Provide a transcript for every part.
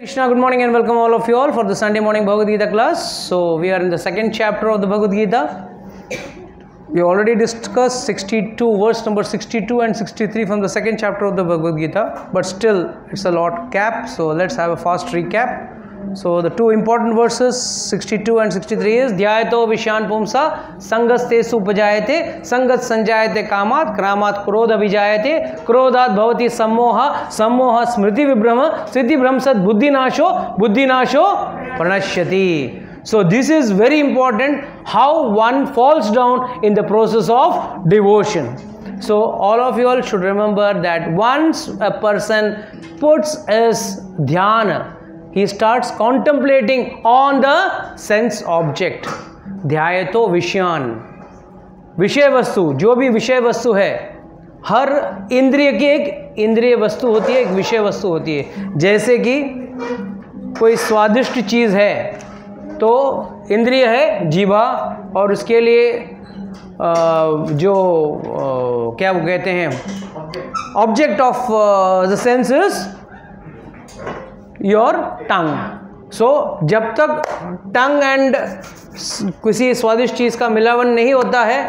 Krishna, good morning and welcome all of you all for the Sunday morning Bhagavad Gita class. So we are in the second chapter of the Bhagavad Gita. We already discussed 62, verse number 62 and 63 from the second chapter of the Bhagavad Gita. But still, it's a lot cap. So let's have a fast recap. So the two important verses 62 and 63 is Dhyayato Vishyan Pumsa Sangaste Supajayate Sangat Sanjayate Kamat Kramat Krodha Vijayate Krodhat Bhavati Sammoha Sammoha Smriti Vibhrama Smriti Brahmsat Buddhi Nasho Pranashyati. So this is very important, how one falls down in the process of devotion. So all of you all should remember that once a person puts his dhyana, he starts contemplating on the sense object. ध्यायतो विषयान, विषय वस्तु, जो भी विषय वस्तु है, हर इंद्रिय की एक इंद्रिय वस्तु होती है, एक विषय वस्तु होती है. जैसे कि कोई स्वादिष्ट चीज़ है तो इंद्रिय है जीवा, और उसके लिए जो क्या वो कहते हैं, object of the senses your tongue. So जब तक टंग एंड किसी स्वादिष्ट चीज़ का मिलावन नहीं होता है,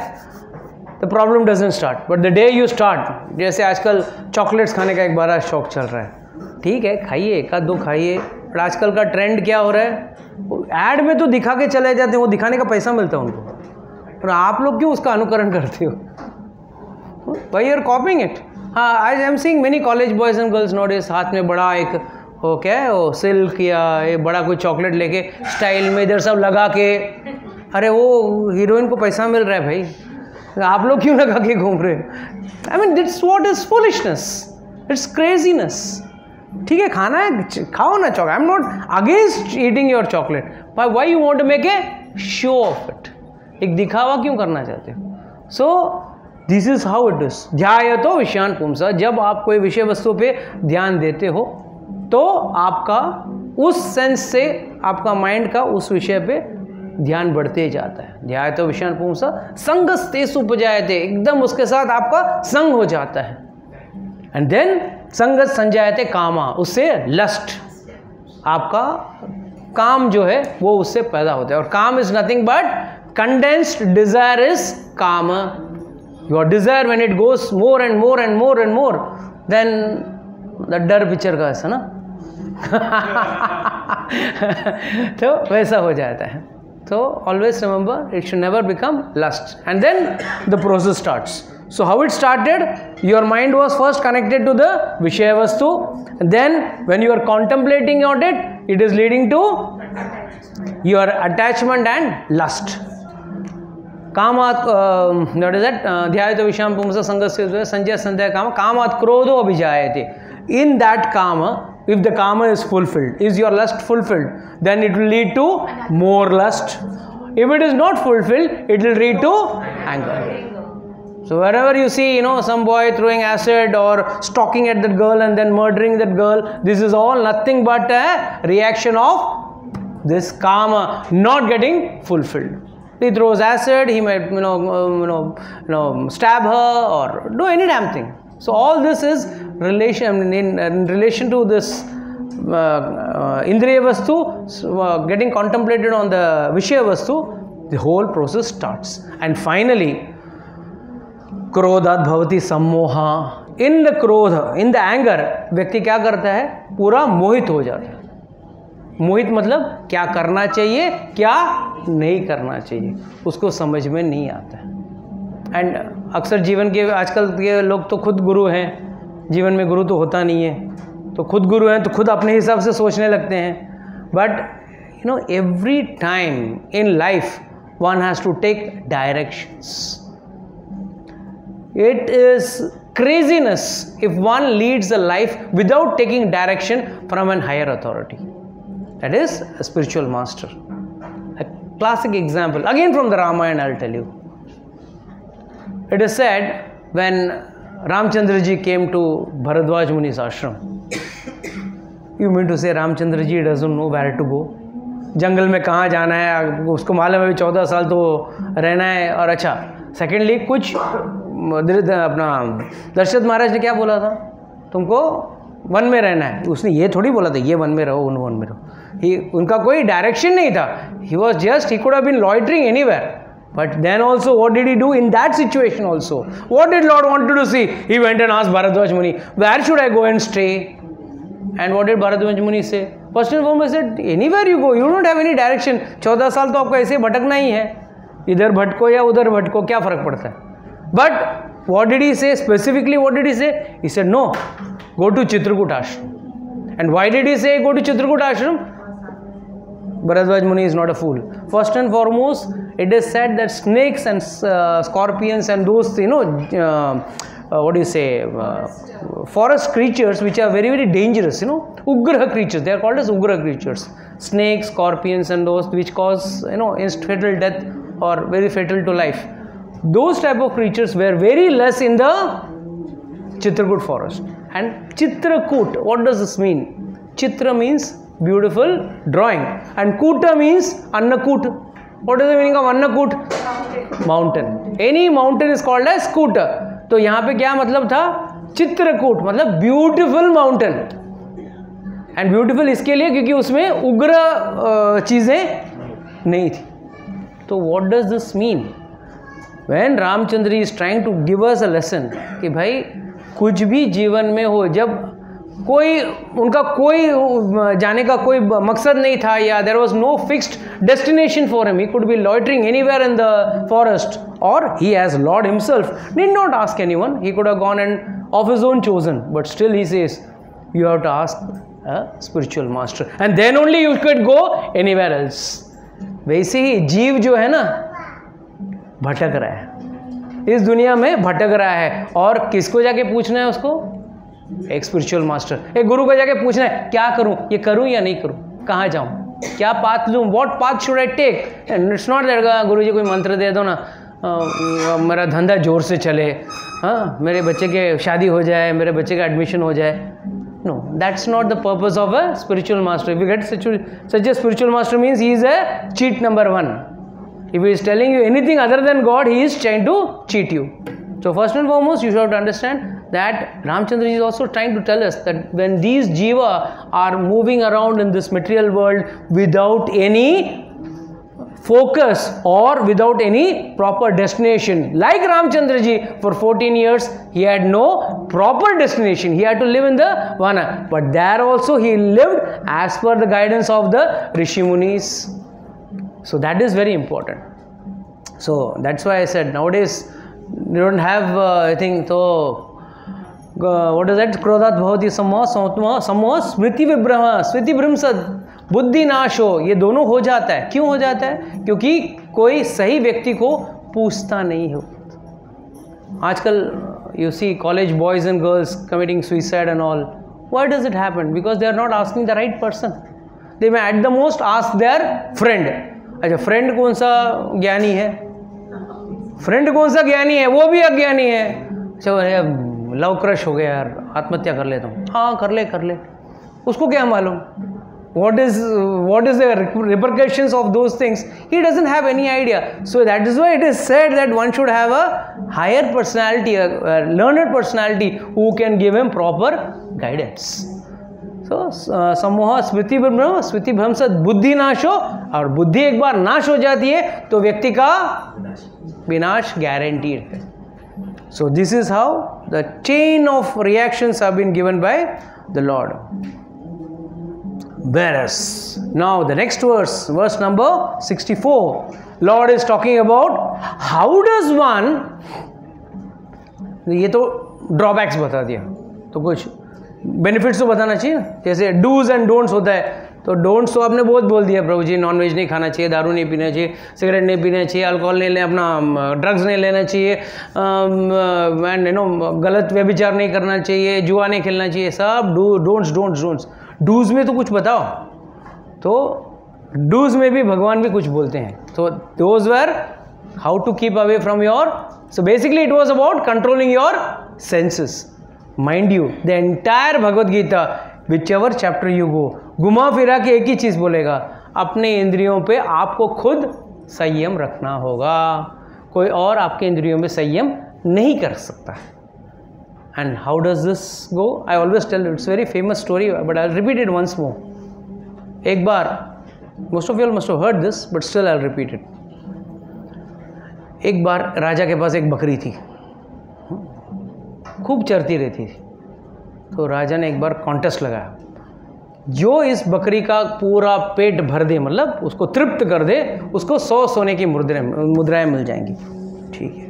the problem doesn't start. But the day you start, जैसे आजकल चॉकलेट्स खाने का एक बड़ा शौक चल रहा है, ठीक है खाइए, एक आध दो खाइए. बट आजकल का ट्रेंड क्या हो रहा है, ऐड में तो दिखा के चले जाते हैं, वो दिखाने का पैसा मिलता है उनको, और आप लोग क्यों उसका अनुकरण करते हो? Why you are copying it. हाँ, I am seeing many college boys and girls notice, हाथ में बड़ा एक वो क्या है, वो सिल्क या ये बड़ा कोई चॉकलेट लेके स्टाइल में इधर सब लगा के, अरे वो हीरोइन को पैसा मिल रहा है भाई, आप लोग क्यों लगा के घूम रहे हो? I mean that's what is foolishness, it's craziness. ठीक है, खाना है खाओ ना chocolate, I am not against eating your chocolate, but why you want to make a show of it? एक दिखावा क्यों करना चाहते हो? So this is how it is. ध्यायतो विषयान पुंसा, जब आप कोई विषय वस्तु पे ध्यान देते हो तो आपका उस सेंस से आपका माइंड का उस विषय पे ध्यान बढ़ते जाता है. ध्यायतो विषयान पुंसा संगस्ते सुपजायते, एकदम उसके साथ आपका संग हो जाता है. एंड देन संगत संजायते कामा, उससे लस्ट, आपका काम जो है वो उससे पैदा होता है. और काम is nothing but condensed desire is काम. Your desire when it goes more and more and more and more, then the डर पिक्चर का ऐसा ना तो वैसा हो जाता है. तो always remember it should never become lust, and then the process starts. So how it started? Your mind was first connected to the Vishaya Vastu. Then when you are contemplating on it, it is leading to your attachment and lust. Kamat, what is that? Dhyayato Vishayam Pumsa Sangasya Sanjaya Sandhya Kama. Kamat Krodho Abhijayate. In that kama, if the kama is fulfilled, is your lust fulfilled, then it will lead to more lust. If it is not fulfilled, it will lead to anger. So wherever you see, some boy throwing acid or stalking at that girl and then murdering that girl, this is all nothing but a reaction of this karma not getting fulfilled. He throws acid, he might stab her or do any damn thing. So all this is in relation to this indriya vastu getting contemplated on the vishaya vastu. The whole process starts, and finally क्रोधात भवति सम्मोहा. In the क्रोध, in the anger, व्यक्ति क्या करता है, पूरा मोहित हो जाता है. मोहित मतलब क्या करना चाहिए, क्या नहीं करना चाहिए, उसको समझ में नहीं आता है. एंड अक्सर जीवन के आजकल के लोग तो खुद गुरु हैं, जीवन में गुरु तो होता नहीं है, तो खुद गुरु हैं तो खुद अपने हिसाब से सोचने लगते हैं. But every time in life one has to take directions. It is craziness if one leads a life without taking direction from an higher authority. That is a spiritual master. A classic example, again from the Ramayana, I'll tell you. It is said when Ramchandra ji came to Bharadwaj Muni's ashram. You mean to say Ramchandra ji doesn't know where to go? जंगल में कहाँ जाना है उसको मालूम है, अभी 14 साल तो रहना है. और अच्छा, सेकेंडली कुछ अपना दशरथ महाराज ने क्या बोला था, तुमको वन में रहना है, उसने ये थोड़ी बोला था ये वन में रहो, वन में रहो। उनका कोई डायरेक्शन नहीं था, he was just, he could have been loitering anywhere, but then also what did he do in that situation also? What did Lord wanted to see? He went and asked Bharadwaj Muni, where should I go and stay? And what did Bharadwaj Muni say? First and foremost said, anywhere you go, you don't have any direction. 14 साल तो आपको ऐसे भटकना ही है, इधर भटको या उधर भटको, क्या फर्क पड़ता है? But what did he say specifically? What did he say? He said, no, go to Chitrakoot ashram. And why did he say go to Chitrakoot ashram? Bharadwaj Muni is not a fool. First and foremost, it is said that snakes and scorpions and those, what do you say, forest creatures which are very, very dangerous, Ugra creatures, they are called as Ugra creatures. Snakes, scorpions and those which cause, fatal death or very fatal to life. Those type of creatures were very less in the Chitrakoot forest. And Chitrakoot, what does this mean? Chitra means beautiful drawing and Kuta means Annakut. What is the meaning of Annakut? Mountain. Any mountain is called as Kuta. तो यहाँ पे क्या मतलब था? चित्रकूट मतलब beautiful mountain. And beautiful इसके लिए क्योंकि उसमें उग्र चीज़ें नहीं थी. तो what does this mean? When Ramchandra is trying to give us a lesson कि भाई कुछ भी जीवन में हो, जब कोई उनका कोई जाने का कोई मकसद नहीं था या there was no fixed destination for him, he could be loitering anywhere in the forest और he as lord himself did not ask anyone, he could have gone and of his own chosen, but still he says you have to ask a spiritual master and then only you can go anywhere else. वैसे ही जीव जो है ना भटक रहा है, इस दुनिया में भटक रहा है, और किसको जाके पूछना है उसको? एक स्पिरिचुअल मास्टर, एक गुरु को जाके पूछना है क्या करूं, ये करूं या नहीं करूं, कहाँ जाऊं, क्या पाथ लूं, what path should I take. It's not that Guru ji कोई मंत्र दे दो ना, मेरा धंधा जोर से चले, हाँ मेरे बच्चे के शादी हो जाए, मेरे बच्चे का एडमिशन हो जाए. No, that's not the purpose of a spiritual master. If you get such a spiritual master, means he is a cheat number one. If he is telling you anything other than God, he is trying to cheat you. So first and foremost, you should understand that Ramchandra is also trying to tell us that when these jiva are moving around in this material world without any focus or without any proper destination, like Ramchandra ji for 14 years he had no proper destination, he had to live in the vana, but there also he lived as per the guidance of the Rishi Munis. So that is very important. So that's why I said nowadays you don't have I think so what is that, क्रोधात भवति सम्मोह सम्मोह स्मृति विभ्रम स्मृति भ्रंशद बुद्धि नाश हो, ये दोनों हो जाता है. क्यों हो जाता है? क्योंकि कोई सही व्यक्ति को पूछता नहीं हो. आजकल you see college boys and girls committing suicide and all. Why does it happen? Because they are not asking the right person. They may at the most ask their friend. अच्छा फ्रेंड कौन सा ज्ञानी है, friend कौन सा ज्ञानी है, वो भी अज्ञानी है. अच्छा लव क्रश हो गया यार, आत्महत्या कर लेता हूँ, हाँ कर ले, उसको क्या मालूम what is the repercussions of those things? He doesn't have any idea. So that is why it is said that one should have a higher personality, a learned personality who can give him proper guidance. So सम्मोह स्मृति भ्रम स्मृति भ्रम से बुद्धि नाश हो, और बुद्धि एक बार नाश हो जाती है तो व्यक्ति का विनाश गारंटीड है. So this is how the chain of reactions have been given by the Lord. Whereas now the next verse number 64, Lord is talking about how does one, ये तो ड्रॉबैक्स बता दिया, तो कुछ बेनिफिट्स तो बताना चाहिए ना. जैसे डूज एंड डोंट्स होता है, तो डोंट्स तो आपने बहुत बोल दिया, प्रभु जी नॉनवेज नहीं खाना चाहिए, दारू नहीं पीना चाहिए, सिगरेट नहीं पीना चाहिए, अल्कोहल नहीं ले, अपना ड्रग्स नहीं लेना चाहिए, एंड गलत व्यभिचार नहीं करना चाहिए, जुआ नहीं खेलना चाहिए, सब डोंट्स. डूज में तो कुछ बताओ. तो डूज में भी भगवान भी कुछ बोलते हैं. तो those were how to keep away from your, so basically it was about controlling your senses. Mind you the entire Bhagavad Gita which ever chapter you go, घुमा फिरा के एक ही चीज़ बोलेगा, अपने इंद्रियों पे आपको खुद संयम रखना होगा, कोई और आपके इंद्रियों में संयम नहीं कर सकता. And how does this go? I always tell you, it's a very famous story, but I'll repeat it once more. एक बार, most of you all must have heard this, but still I'll repeat it. एक बार राजा के पास एक बकरी थी, खूब चरती रहती थी. तो राजा ने एक बार कॉन्टेस्ट लगाया, जो इस बकरी का पूरा पेट भर दे, मतलब उसको तृप्त कर दे, उसको 100 सोने की मुद्राएं मिल जाएंगी. ठीक है,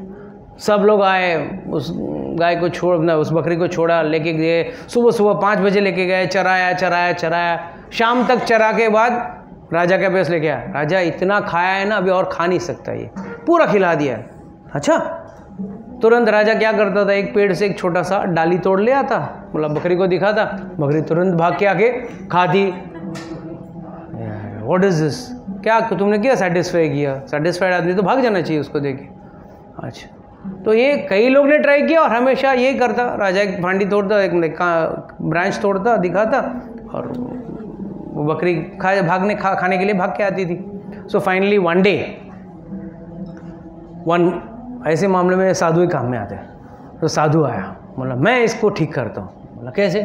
सब लोग आए, उस गाय को छोड़ना, उस बकरी को छोड़ा, लेके गए. सुबह सुबह 5 बजे लेके गए, चराया. शाम तक चरा के बाद राजा के पास लेके आया. राजा इतना खाया है ना, अभी और खा नहीं सकता, ये पूरा खिला दिया है. अच्छा, तुरंत राजा क्या करता था, एक पेड़ से एक छोटा सा डाली तोड़ ले आता, मतलब बकरी को दिखाता, बकरी तुरंत भाग के आके खाती. व्हाट इज दिस, क्या तुमने क्या सेटिस्फाई किया? सेटिस्फाइड आदमी तो भाग जाना चाहिए उसको देखे. अच्छा, तो ये कई लोग ने ट्राई किया और हमेशा ये करता. राजा एक भांडी तोड़ता, एक ब्रांच तोड़ता, दिखाता, और वो बकरी खाने के लिए भाग के आती थी. सो फाइनली वन डे, ऐसे मामले में साधु ही काम में आते हैं. तो साधु आया, बोला मैं इसको ठीक करता हूँ. बोला कैसे?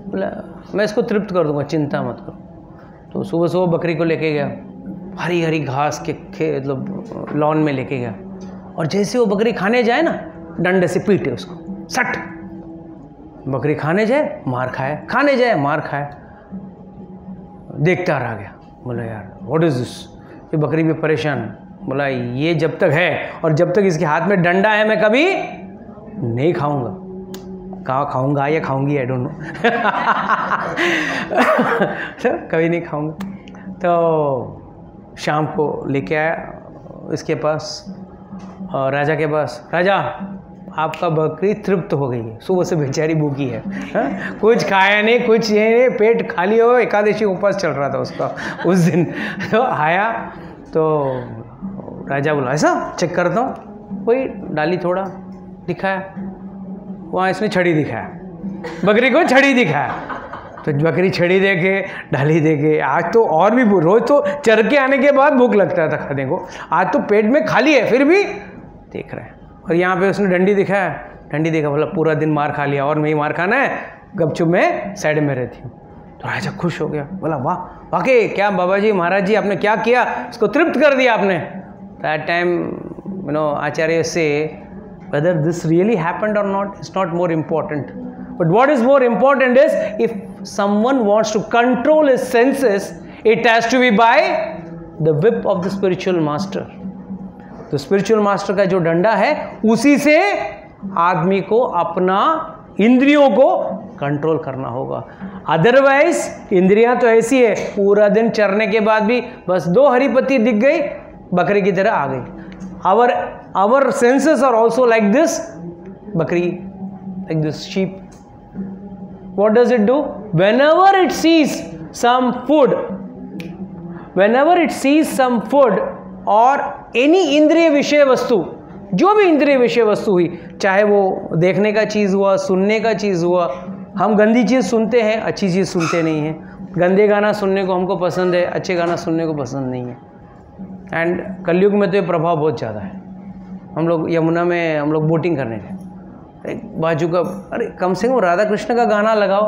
बोला मैं इसको तृप्त कर दूंगा, चिंता मत करो. तो सुबह सुबह बकरी को लेके गया, हरी हरी घास के मतलब लॉन में लेके गया, और जैसे वो बकरी खाने जाए ना, डंडे से पीटे उसको, सट. बकरी खाने जाए मार खाए, खाने जाए मार खाए. देखता रह गया. बोला यार व्हाट इज दिस, ये बकरी भी परेशान. बोला ये जब तक है और जब तक इसके हाथ में डंडा है, मैं कभी नहीं खाऊंगा. कहाँ खाऊंगा या खाऊंगी, आई डोंट नो. कभी नहीं खाऊंगा. तो शाम को लेके आया इसके पास, और राजा के पास. राजा, आपका बकरी तृप्त हो गई है, सुबह से बेचारी भूखी है, कुछ खाया नहीं, कुछ ये नहीं, पेट खाली हो. एकादशी उपवास चल रहा था उसका उस दिन. तो आया तो राजा बोला ऐसा चेक करता हूँ. वही डाली थोड़ा दिखाया, वहाँ इसने छड़ी दिखाया, बकरी को छड़ी दिखाया. तो बकरी छड़ी देके, डाली देके, आज तो और भी रोज तो चर के आने के बाद भूख लगता था खाने को, आज तो पेट में खाली है फिर भी देख रहे हैं. और यहाँ पे उसने डंडी दिखाया, डंडी देखा, बोला पूरा दिन मार खा लिया और मैं ही मार खाना है, गपचुप में साइड में रहती हूँ. तो राजा खुश हो गया, बोला वाह वाकई, क्या बाबा जी महाराज जी आपने क्या किया, इसको तृप्त कर दिया आपने. दैट टाइम यू नो आचार्य से whether this really happened or not is not more important, but what is more important is if someone wants to control his senses, it has to be by the whip of the spiritual master. तो spiritual master का जो डंडा है, उसी से आदमी को अपना इंद्रियों को कंट्रोल करना होगा. अदरवाइज इंद्रियां तो ऐसी है, पूरा दिन चरने के बाद भी बस 2 हरी पत्ती दिख गई, बकरी की तरह आ गई. Our senses are also like this bakri, like this sheep. What does it do? Whenever it sees some food or any इंद्रिय विषय वस्तु, जो भी इंद्रिय विषय वस्तु हुई, चाहे वो देखने का चीज़ हुआ, सुनने का चीज़ हुआ. हम गंदी चीज़ सुनते हैं, अच्छी चीज़ सुनते नहीं हैं. गंदे गाना सुनने को हमको पसंद है, अच्छे गाना सुनने को पसंद नहीं है. एंड कलयुग में तो ये प्रभाव बहुत ज़्यादा है. हम लोग यमुना में हम लोग बोटिंग करने गए, एक बाजू का, अरे कम से कम राधा कृष्ण का गाना लगाओ,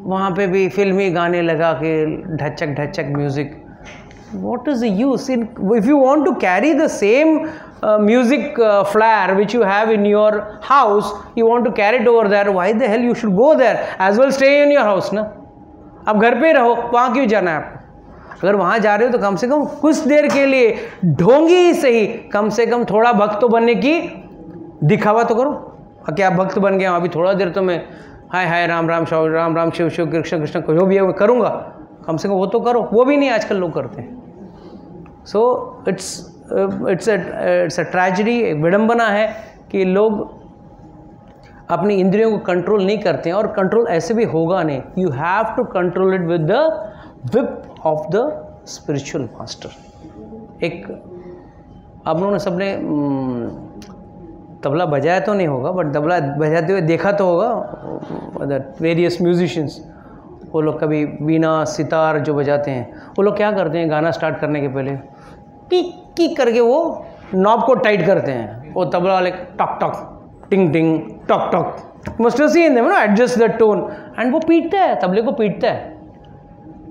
वहाँ पे भी फिल्मी गाने लगा के ढचक music. What is the use in, if you want to carry the same music flair which you have in your house, you want to carry it over there, why the hell you should go there, as well stay in your house ना. आप घर पे रहो, वहाँ क्यों जाना है आपको? अगर वहाँ जा रहे हो तो कम से कम कुछ देर के लिए, ढोंगी ही सही, कम से कम थोड़ा भक्त तो बनने की दिखावा तो करो. क्या भक्त बन गया, अभी थोड़ा देर तो मैं हाय हाय राम राम शिव शिव कृष्ण कृष्ण जो भी है वो करूँगा, कम से कम वो तो करो. वो भी नहीं आजकल लोग करते हैं. सो इट्स अ ट्रेजेडी, एक विडम्बना है कि लोग अपनी इंद्रियों को कंट्रोल नहीं करते हैं. और कंट्रोल ऐसे भी होगा नहीं. You have to control it with the whip of the spiritual master. एक आप लोगों ने सबने तबला बजाया तो नहीं होगा, बट तबला बजाते हुए देखा तो होगा. वेरियस म्यूजिशियंस, वो लोग कभी बीना सितार जो बजाते हैं, वो लोग क्या करते हैं, गाना स्टार्ट करने के पहले टिक टिक करके वो नॉब को टाइट करते हैं. वो तबला वाले टक टक टिंग टिंग टक टक must have seen them, adjust the tone, and वो पीटता है, तबले को पीटता है,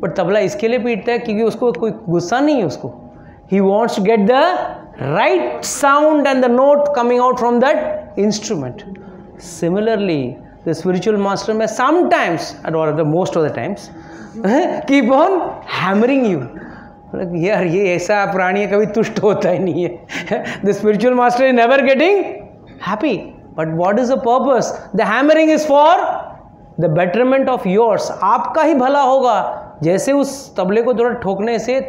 बट तबला इसके लिए पीटता है क्योंकि उसको कोई गुस्सा नहीं है उसको. He wants to get the right sound and the note coming out from that instrument. Similarly, the spiritual master may sometimes, or the most of the times, keep on hammering you. यार ये ऐसा प्राणी कभी तुष्ट होता ही नहीं है. The spiritual master is never getting happy. But what is the purpose? The hammering is for the betterment of yours. आपका ही भला होगा. जैसे उस तबले को थोड़ा ठोकने से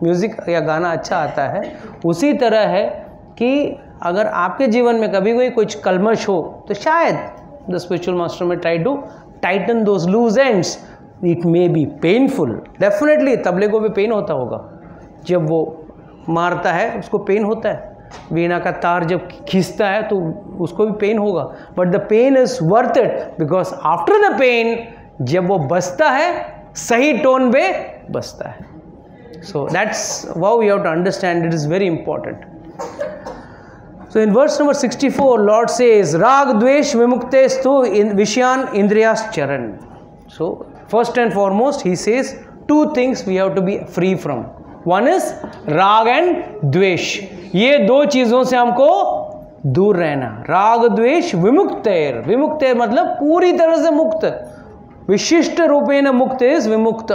म्यूजिक या गाना अच्छा आता है, उसी तरह है कि अगर आपके जीवन में कभी कोई कुछ कलमश हो तो शायद द स्पिरिचुअल मास्टर में try to tighten those loose ends. It may be painful, definitely तबले को भी पेन होता होगा जब वो मारता है, उसको पेन होता है. वीणा का तार जब खींचता है तो उसको भी पेन होगा, but the pain is worth it because after the pain जब वो बजता है सही टोन पे बजता है. So that's wow you have to understand, it is very important. So in verse number 64, Lord says, Rag Dvesh Vimuktestu Vishyan Indriyas Charan. So first and foremost, he says two things we have to be free from. One is Rag and Dvesh. ये दो चीजों से हमको दूर रहना. राग द्वेष विमुक्तेर. विमुक्तेर मतलब पूरी तरह से मुक्त. विशिष्ट रूपेण मुक्त is विमुक्त,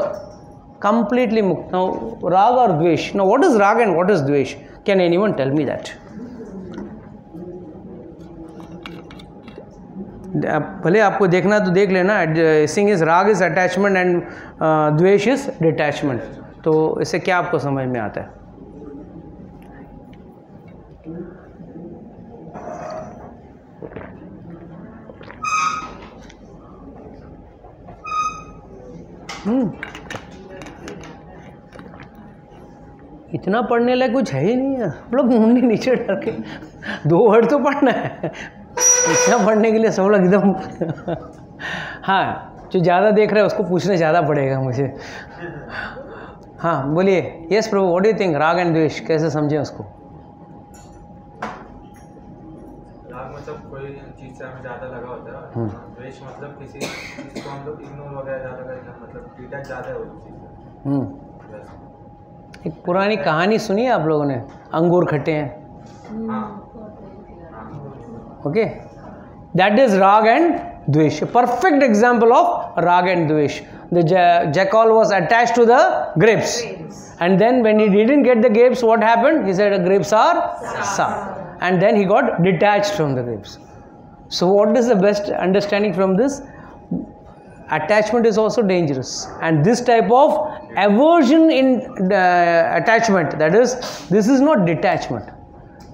completely मुक्त. Now Rag or Dvesh. Now what is Rag and what is Dvesh? Can anyone tell me that? भले आपको देखना तो देख लेना. सिंग इज राग इज अटैचमेंट एंड द्वेष इज डिटैचमेंट. तो इससे क्या आपको समझ में आता है? इतना पढ़ने लायक कुछ है ही नहीं है. हम लोग मुंडी नीचे करके 2 वर्ड तो पढ़ना है. इतना पढ़ने के लिए सब लोग एकदम हाँ, जो ज़्यादा देख रहे हैं उसको पूछने ज़्यादा पड़ेगा मुझे. हाँ बोलिए. Yes Prabhu, what do you think? राग एंड द्वेष कैसे समझें उसको? राग मतलब कोई चीज़ से हमें ज़्यादा लगा होता है. द्वेष मतलब किसी चीज़ को हम लोग इग्नोर वगैरह ज़्यादा करते हैं, मतलब डिटैच ज़्यादा है उस चीज़ से. एक पुरानी कहानी सुनी है आप लोगों ने? अंगूर खट्टे हैं. Okay, that is Rag and Dvesh. A perfect example of Rag and Dvesh. The jackal was attached to the grapes, and then when he didn't get the grapes, what happened? He said the grapes are sour, and then he got detached from the grapes. So what is the best understanding from this? Attachment is also dangerous, and this type of aversion in attachment, that is, this is not detachment.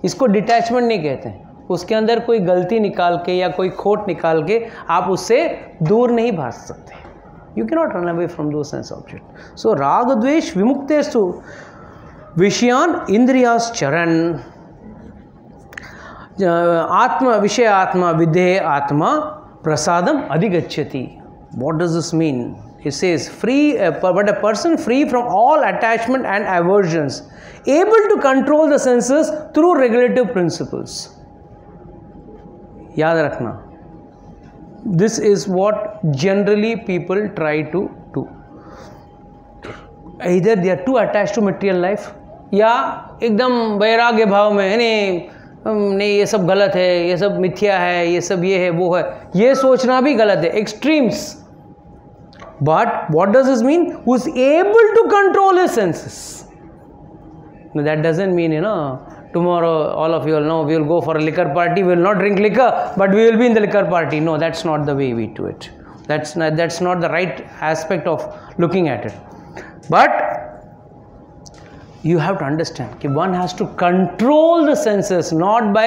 इसको detachment नहीं कहते हैं. उसके अंदर कोई गलती निकाल के या कोई खोट निकाल के आप उससे दूर नहीं भाग सकते. You can not run away from दो सेंस ऑब्जेक्ट. सो राग द्वेष विमुक्तेस्तु विषयान इंद्रियास चरण. आत्मा विषय आत्मा विधेय आत्मा प्रसादम अधिगच्छति. What does this mean? It says free, but a person free from all attachment and aversions, able to control the senses through regulative principles. याद रखना, this is what generally people try to do. Either they are too attached to material life, या एकदम वैराग्य भाव में नहीं ये सब गलत है, ये सब मिथ्या है, ये सब ये है वो है. ये सोचना भी गलत है. Extremes. But what does this mean? Who's able to control his senses. No, that doesn't mean, tomorrow all of you will know we will go for a liquor party. We will not drink liquor, but we will be in the liquor party. No, that's not the way we do it. That's not the right aspect of looking at it. But you have to understand that one has to control the senses, not by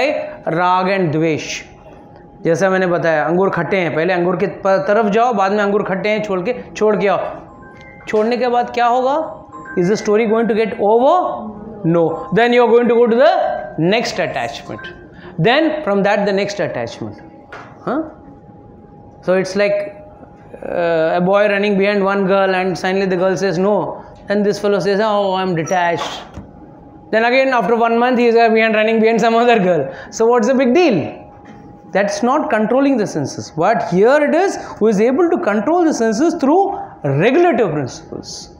rag and dvesh. जैसा मैंने बताया, अंगूर खट्टे हैं, पहले अंगूर की तरफ जाओ, बाद में अंगूर खट्टे हैं छोड़ के आओ. छोड़ने के बाद क्या होगा? Is the story going to get over? No. Then you are going to go to the next attachment, then from that the next attachment. So it's like a boy running behind one girl and suddenly the girl says no, and this fellow says, oh, I'm detached. Then again after 1 month he is running behind some other girl. So what's the big deal? That's not controlling the senses. But here it is who is able to control the senses through regulative principles.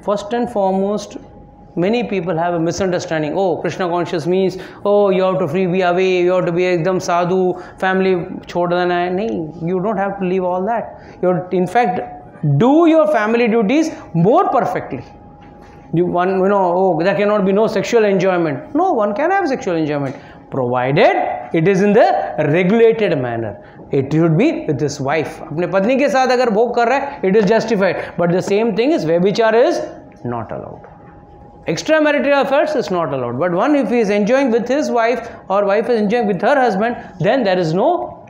First and foremost, many people have a misunderstanding. Oh, Krishna conscious means, oh, you have to be away, you have to be ekdam sadhu, family chhod dena hai. No, you don't have to leave all that. In fact, do your family duties more perfectly. There cannot be no sexual enjoyment. No, one can have sexual enjoyment, provided it is in the regulated manner. It should be with his wife. अपने पत्नी के साथ अगर भोग कर रहा है, it is justified. But the same thing is व्यभिचार is not allowed. Extramarital affairs is not allowed. But one, if he is enjoying with his wife or wife is enjoying with her husband, then there is no.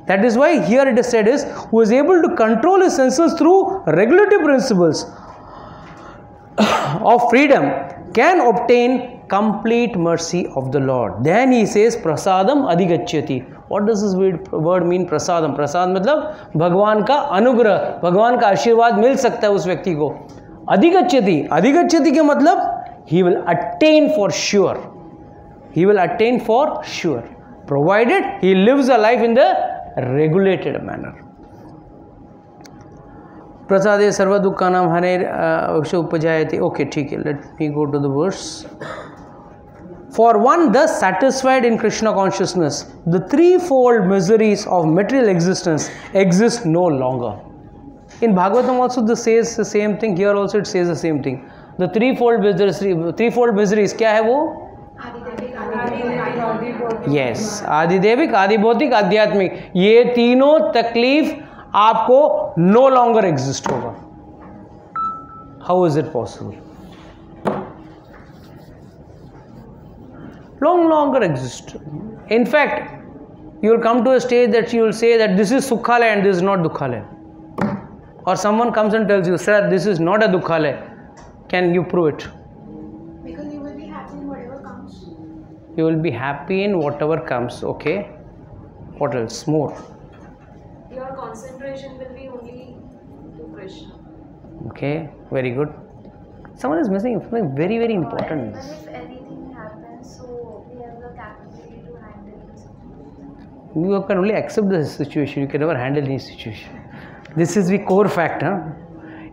That is why here it is said is who is able to control his senses through regulative principles of freedom can obtain complete mercy of the Lord. Then he says prasadam adhigachyati. What does this word mean, prasadam? Prasad मतलब भगवान का अनुग्रह, भगवान का आशीर्वाद मिल सकता है उस व्यक्ति को. अधिगच्छति, अधिगच्छति के मतलब he will attain for sure. He will attain for sure, provided he lives a life in the regulated manner. Prasade serve दुःखानां हरेर उपजायते. Okay, ठीक है. Let me go to the verse. For one thus satisfied in Krishna consciousness, the threefold miseries of material existence exist no longer. In Bhagavatam also this says the same thing. Here also it says the same thing. The threefold miseries क्या है वो? Yes, आदिदेविक, आदिभौतिक, आध्यात्मिक. ये तीनों तकलीफ आपको no longer exist होगा. How is it possible? No longer exist. In fact, you will come to a stage that you will say that this is Sukhalaya and this is not Dukhalaya. Or someone comes and tells you, sir, this is not a Dukhalaya. Can you prove it? Because you will be happy in whatever comes. You will be happy in whatever comes. Okay. What else? More. Your concentration will be only to Krishna. Okay. Very good. Someone is missing something very, very important. Even if anything happens, so we have the capability to handle the situation. You can only accept the situation. You can never handle any situation. This is the core fact.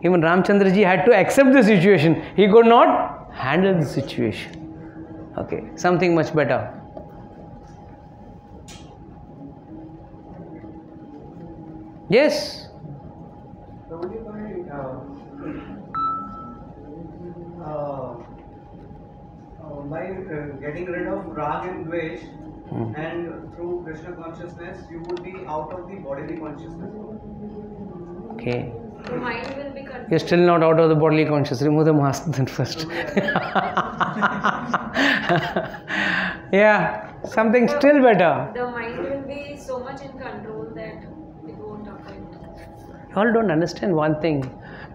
Even Ramchandra ji had to accept the situation. He could not handle the situation. Okay, something much better. Yes. By getting rid of rag and dvesh, and through Krishna consciousness, you would be out of the bodily consciousness. Okay. Your mind will be controlled. You're still not out of the bodily consciousness. Remove the mask then first. Yeah, something still better. The mind will be so much in control that it won't affect. You all don't understand one thing.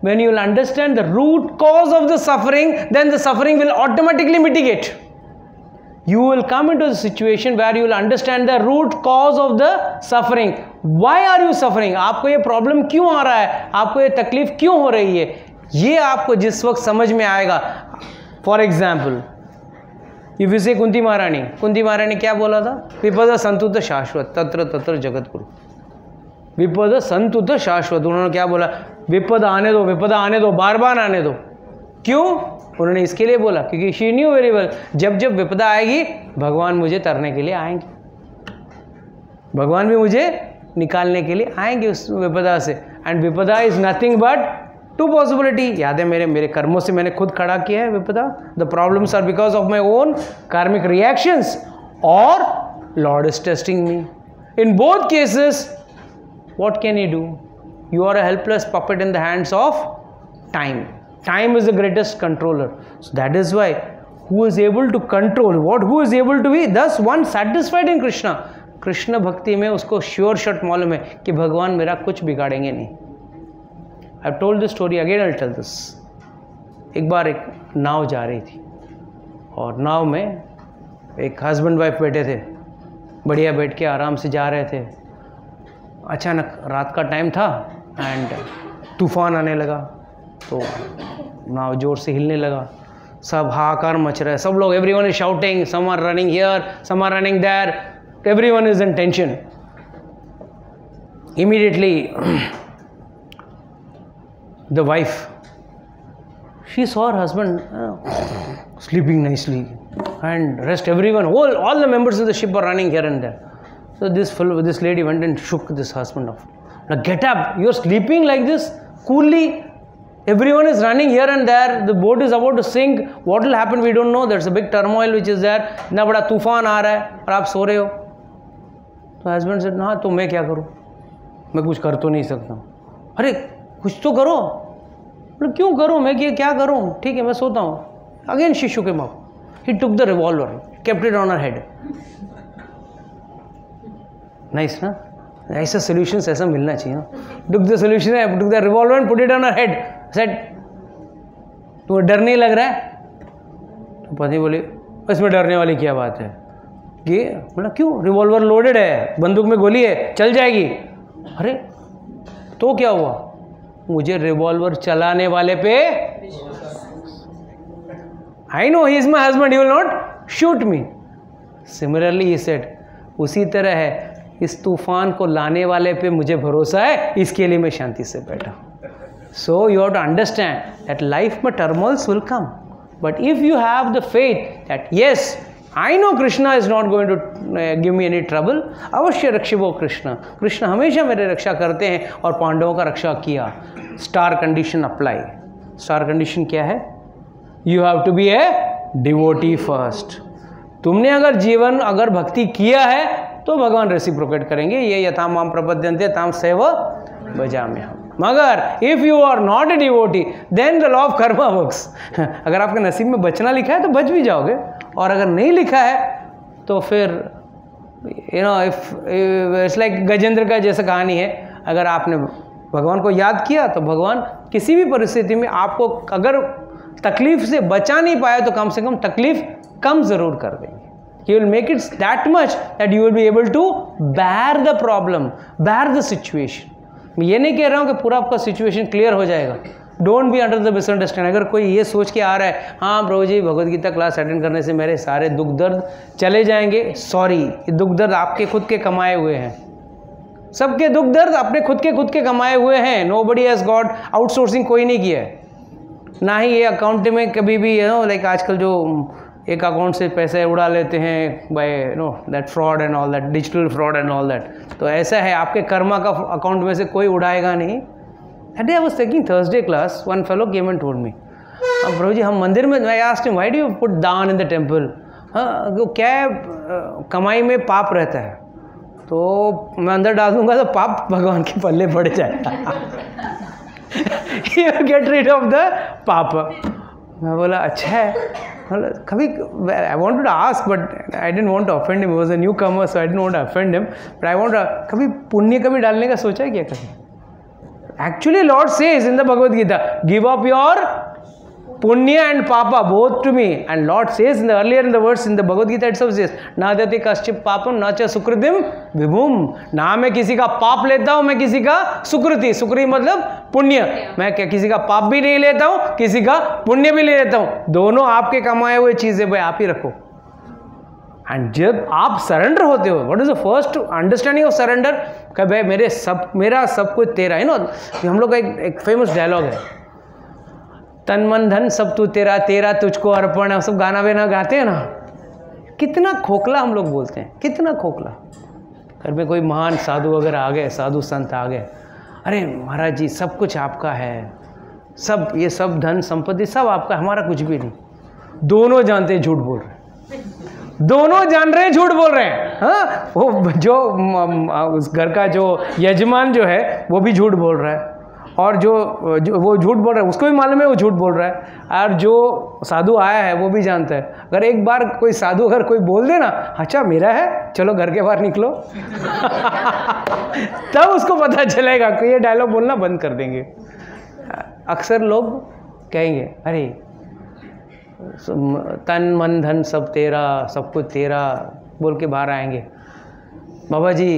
When you will understand the root cause of the suffering, then the suffering will automatically mitigate. You will come into the situation where you will understand the root cause of the suffering. Why are you suffering? आपको ये problem क्यों आ रहा है? आपको ये तकलीफ क्यों हो रही है? ये आपको जिस वक्त समझ में आएगा. फॉर एग्जाम्पल, इफ यू से कुंती महारानी क्या बोला था? विपद संतुत शाश्वत तत्र तत्र जगतगुरु. विपद संतुत शाश्वत. उन्होंने क्या बोला? विपद आने दो, बार बार आने दो. क्यों? उन्होंने इसके लिए बोला क्योंकि शी न्यू वेरी वेल, जब जब विपदा आएगी भगवान मुझे तरने के लिए आएंगे, भगवान भी मुझे निकालने के लिए आएंगे उस विपदा से. एंड विपदा is nothing but to possibility. याद है मेरे कर्मों से मैंने खुद खड़ा किया है विपदा. The problems are because of my own karmic reactions और Lord is testing me. In both cases what can you do? You are a helpless puppet in the hands of time. Time is the greatest controller. So that is why who is able to control what? Who is able to be thus one satisfied in Krishna. Krishna भक्ति में उसको sure shot मालूम है कि भगवान मेरा कुछ बिगाड़ेंगे नहीं. I have told this story again, I tell this. एक बार एक नाव जा रही थी और नाव में एक हस्बैंड वाइफ बैठे थे, बढ़िया बैठ के आराम से जा रहे थे. अचानक रात का टाइम था एंड तूफान आने लगा तो नाव जोर से हिलने लगा. सब हाहाकार मच रहा है, सब लोग, everyone is shouting, some are running here, some are running there. everyone is in tension. Immediately the wife, she saw her husband sleeping nicely, and rest everyone, all the members of the ship were running here and there. So this lady went and shook this husband off. Now get up, you're sleeping like this coolly. Everyone is running here and there. The boat is about to sink. What will happen? We don't know. There's a big turmoil which is there. इतना बड़ा तूफान आ रहा है और आप सो रहे हो. तो husband said, हाँ तो मैं क्या करूँ? मैं कुछ कर तो नहीं सकता. अरे कुछ तो करो. मतलब क्यों करूँ? मैं क्या करूँ? ठीक है मैं सोता हूँ. Again she shook him up. He took the revolver, kept it on her head. Nice ना? ऐसा solutions ऐसा मिलना चाहिए ना. Took the solution, took the revolver and put it on her head. Set तुम्हें डर नहीं लग रहा है? तो पति बोली इसमें डरने वाली क्या बात है? कि मतलब क्यों? रिवॉल्वर लोडेड है, बंदूक में गोली है, चल जाएगी. अरे तो क्या हुआ? मुझे रिवॉल्वर चलाने वाले पे I know he is my husband, he will not shoot me. Similarly he said, उसी तरह है इस तूफान को लाने वाले पे मुझे भरोसा है, इसके लिए मैं शांति से बैठा. So you have to understand that life में turmoils will come, but if you have the faith that yes, I know Krishna is not going to give me any trouble, अवश्य रक्षिबो कृष्ण, कृष्ण हमेशा मेरे रक्षा करते हैं और पांडवों का रक्षा किया. Star condition apply. Star condition क्या है? You have to be a devotee first. तुमने अगर भक्ति किया है तो भगवान रेसिप्रोकेट करेंगे. ये यथा माम प्रपद्यन्ते ताम सेव भजाम्यहम्. मगर if you are not a devotee then the law of karma works. अगर आपके नसीब में बचना लिखा है तो बच भी जाओगे, और अगर नहीं लिखा है तो फिर इट्स लाइक गजेंद्र का जैसा कहानी है. अगर आपने भगवान को याद किया तो भगवान किसी भी परिस्थिति में आपको अगर तकलीफ से बचा नहीं पाया तो कम से कम तकलीफ कम ज़रूर कर देंगे. He will make it that much that you will be able to bear the problem, bear the situation. मैं ये नहीं कह रहा हूँ कि पूरा आपका सिचुएशन क्लियर हो जाएगा. Don't be under the misunderstand. अगर कोई ये सोच के आ रहा है हाँ प्रभु जी भगवद गीता क्लास अटेंड करने से मेरे सारे दुख दर्द चले जाएंगे, सॉरी, ये दुख दर्द आपके खुद के कमाए हुए हैं. सबके दुख दर्द अपने खुद के कमाए हुए हैं. नोबडी हैज़ गॉट आउटसोर्सिंग कोई नहीं किया है. ना ही ये अकाउंट में कभी भी लाइक आजकल जो एक अकाउंट से पैसे उड़ा लेते हैं by that fraud and all that, digital fraud and all that. तो ऐसा है आपके कर्मा का अकाउंट में से कोई उड़ाएगा नहीं. That day I was taking Thursday class, one fellow came and told me, अब प्रभु जी हम मंदिर में, I asked him why do you put दान इन द टेम्पल. हाँ क्या है, कमाई में पाप रहता है तो मैं अंदर डाल दूंगा तो पाप भगवान के पल्ले पड़ जाएगा. You get rid of the paap. मैं बोला अच्छा है. कभी I wanted to ask but I didn't want to offend him. He was a newcomer so I didn't want to offend him. But I want to कभी पुण्य कभी डालने का सोचा है क्या कभी? Actually Lord says in the Bhagavad Gita, give up your punya and papa both to me. And Lord says in the earlier in the verse in the Bhagavad Gita itself says, na dati kaschip papam na cha sukritim vibhum. ना मैं किसी का पाप लेता हूँ, मैं किसी का सुकृति. सुकृति मतलब पुण्य. मैं क्या किसी का पाप भी नहीं लेता हूँ, किसी का पुण्य भी नहीं लेता हूँ. दोनों आपके कमाए हुए चीजें भाई आप ही रखो. एंड जब आप सरेंडर होते हो, what is the first understanding of surrender? कि भाई मेरा सब कुछ तेरा है ना. हम लोग का एक फेमस डायलॉग है, तन मन धन सब तू तेरा, तेरा तुझको अर्पण है. सब गाना वाना गाते हैं ना. कितना खोखला हम लोग बोलते हैं, कितना खोखला. घर में कोई महान साधु वगैरह आ गए, साधु संत आ गए, अरे महाराज जी सब कुछ आपका है, सब ये सब धन संपत्ति सब आपका, हमारा कुछ भी नहीं. दोनों जानते हैं झूठ बोल रहे हैं, दोनों जान रहे हैं झूठ बोल रहे हैं. हाँ वो जो उस घर का जो यजमान जो है वो भी झूठ बोल रहा है, और जो वो झूठ बोल रहा है उसको भी मालूम है वो झूठ बोल रहा है, और जो साधु आया है वो भी जानता है. अगर एक बार कोई साधु अगर कोई बोल दे ना अच्छा मेरा है चलो घर के बाहर निकलो तब उसको पता चलेगा कि ये डायलॉग बोलना बंद कर देंगे. अक्सर लोग कहेंगे अरे तन मन धन सब तेरा, सब कुछ तेरा बोल के बाहर आएंगे. बाबा जी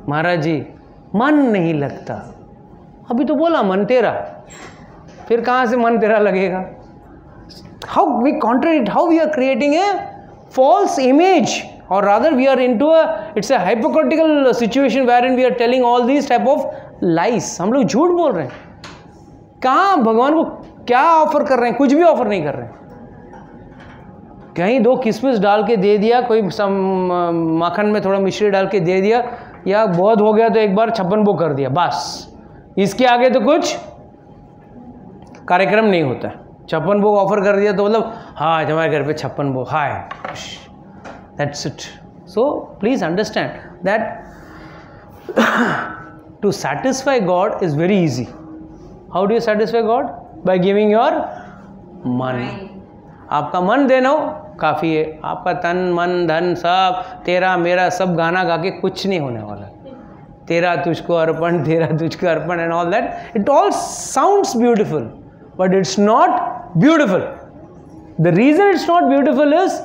महाराज जी मन नहीं लगता. अभी तो बोला मन तेरा, फिर कहाँ से मन तेरा लगेगा? How we contradict, how we are creating a false image or rather we are into it's a hypocritical situation wherein we are telling all these type of lies. हम लोग झूठ बोल रहे हैं. कहाँ भगवान को क्या ऑफर कर रहे हैं? कुछ भी ऑफर नहीं कर रहे हैं. कहीं 2 किशमिश डाल के दे दिया, कोई माखन में थोड़ा मिश्री डाल के दे दिया, या बहुत हो गया तो एक बार 56 भोग कर दिया, बस. इसके आगे तो कुछ कार्यक्रम नहीं होता है. 56 भोग ऑफर कर दिया तो मतलब हाँ तुम्हारे घर पे 56 भोग, hi, that's it. So please understand that to satisfy God is very easy. How do you satisfy God? By giving your मन. आपका मन देना हो काफ़ी है. आपका तन मन धन सब तेरा मेरा सब गाना गा के कुछ नहीं होने वाला. तेरा तुझको अर्पण, तेरा तुझको अर्पण and all that, it all sounds beautiful but it's not beautiful. The reason it's not beautiful is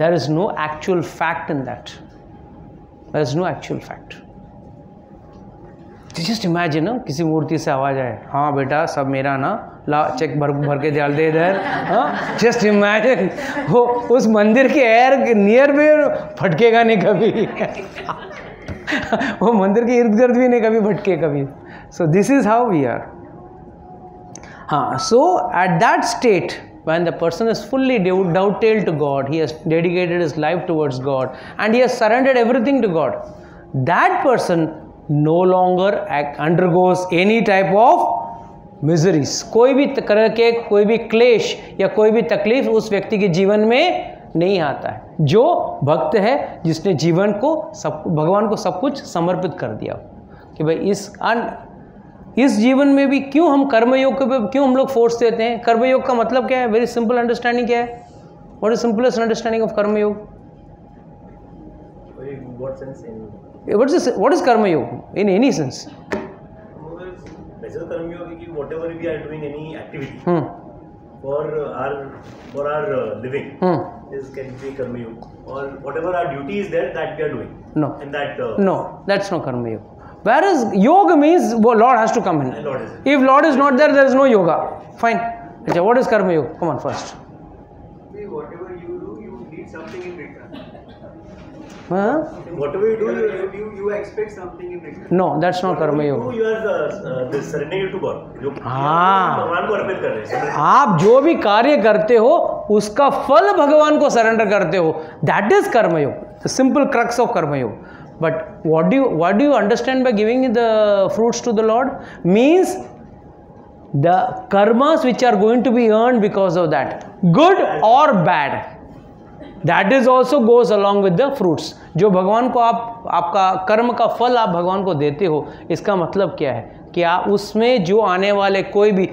there is no actual fact in that. There is no actual fact. Just imagine, किसी मूर्ति से आवाज आए, हाँ बेटा सब मेरा ना, ला check भर के डाल दे इधर. हाँ, जस्ट इमेजिन वो उस मंदिर के एयर के नियर में फटकेगा नहीं कभी. वो मंदिर के इर्द गिर्द भी नहीं कभी भटके कभी. So this is how we are. So at that state, when the person is fully dovetailed to God, he has dedicated his life towards God, and he has surrendered everything to God, that person no longer undergoes any type of miseries. कोई भी तरह के कोई भी क्लेश या कोई भी तकलीफ उस व्यक्ति के जीवन में नहीं आता है. जो भक्त है, जिसने जीवन को सब भगवान को सब कुछ समर्पित कर दिया कि भाई इस जीवन में भी क्यों हम कर्मयोग पे क्यों हम लोग फोर्स देते हैं? कर्मयोग का मतलब क्या है? वेरी सिंपल अंडरस्टैंडिंग क्या है? What is simplest understanding of karmayoga? What is karmayoga in any sense? वैसे तो कर्मयोग है कि whatever we are doing any activity for our living is can be कर्मयोग, or whatever our duty is there that we are doing. No. And that no, that's not कर्मयोग. Whereas yoga means Lord has to come in. If Lord is not there, there is no yoga. Fine. What is karma yoga? Come on first. See, whatever you do, you need something in return. Whatever you do, you expect something in return. No, that's not karma yoga. You are surrendering to God. हाँ. भगवान को अर्पित कर रहे हैं. आप जो भी कार्य करते हो उसका फल भगवान को सरेंडर करते हो. That is karma yoga. The simple crux of karma yoga. But what do you understand by giving the fruits to the Lord? Means the karmas which are going to be earned because of that, good or bad, that is also goes along with the fruits. जो भगवान को आपका कर्म का फल आप भगवान को देते हो, इसका मतलब क्या है कि आप उसमें जो आने वाले कोई भी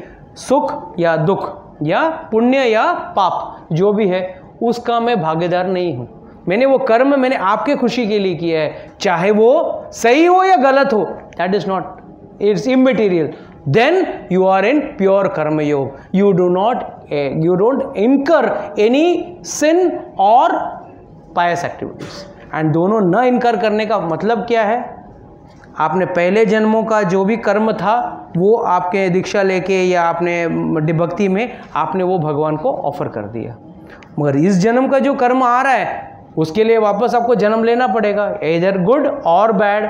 सुख या दुख या पुण्य या पाप जो भी है उसका मैं भागीदार नहीं हूँ. मैंने वो कर्म मैंने आपके खुशी के लिए किया है, चाहे वो सही हो या गलत हो, that is not, it's immaterial. Then you are in pure karma yoga. You don't incur any sin और पायस एक्टिविटीज. एंड दोनों न इनकर करने का मतलब क्या है? आपने पहले जन्मों का जो भी कर्म था वो आपके दीक्षा लेके या आपने भक्ति में आपने वो भगवान को ऑफर कर दिया. मगर इस जन्म का जो कर्म आ रहा है उसके लिए वापस आपको जन्म लेना पड़ेगा, either गुड और bad.